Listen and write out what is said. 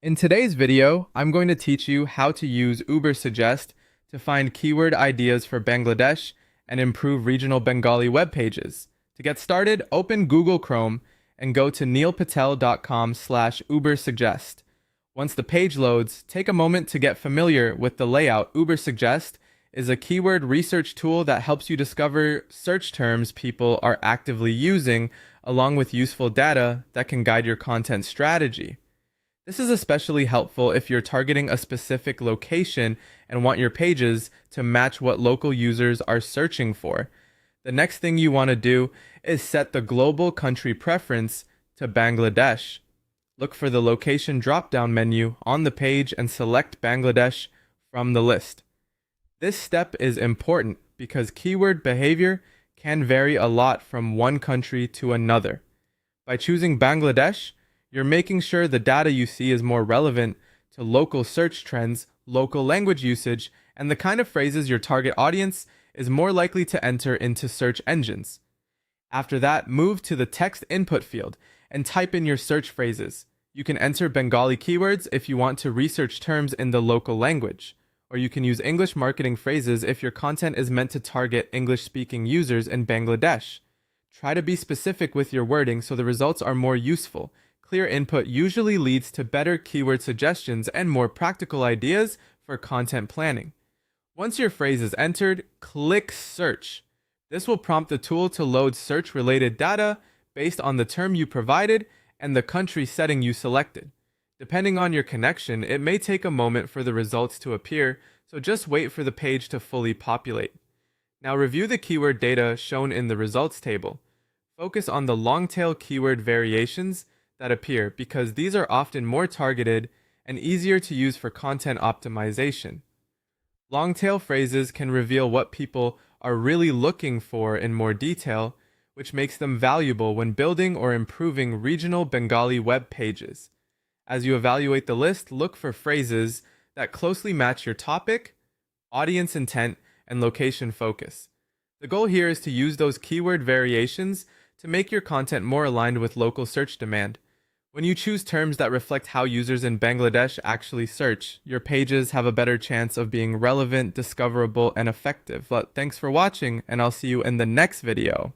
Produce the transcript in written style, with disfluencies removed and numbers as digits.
In today's video, I'm going to teach you how to use Ubersuggest to find keyword ideas for Bangladesh and improve regional Bengali web pages. To get started, open Google Chrome and go to neilpatel.com/Ubersuggest. Once the page loads, take a moment to get familiar with the layout. Ubersuggest is a keyword research tool that helps you discover search terms people are actively using, along with useful data that can guide your content strategy. This is especially helpful if you're targeting a specific location and want your pages to match what local users are searching for. The next thing you want to do is set the global country preference to Bangladesh. Look for the location drop-down menu on the page and select Bangladesh from the list. This step is important because keyword behavior can vary a lot from one country to another. By choosing Bangladesh, you're making sure the data you see is more relevant to local search trends, local language usage, and the kind of phrases your target audience is more likely to enter into search engines. After that, move to the text input field and type in your search phrases. You can enter Bengali keywords if you want to research terms in the local language, or you can use English marketing phrases if your content is meant to target English-speaking users in Bangladesh. Try to be specific with your wording so the results are more useful. Clear input usually leads to better keyword suggestions and more practical ideas for content planning. Once your phrase is entered, click Search. This will prompt the tool to load search-related data based on the term you provided and the country setting you selected. Depending on your connection, it may take a moment for the results to appear, so just wait for the page to fully populate. Now review the keyword data shown in the results table. Focus on the long-tail keyword variations that appear because these are often more targeted and easier to use for content optimization. Long-tail phrases can reveal what people are really looking for in more detail, which makes them valuable when building or improving regional Bengali web pages. As you evaluate the list, look for phrases that closely match your topic, audience intent, and location focus. The goal here is to use those keyword variations to make your content more aligned with local search demand. When you choose terms that reflect how users in Bangladesh actually search, your pages have a better chance of being relevant, discoverable, and effective. But thanks for watching, and I'll see you in the next video.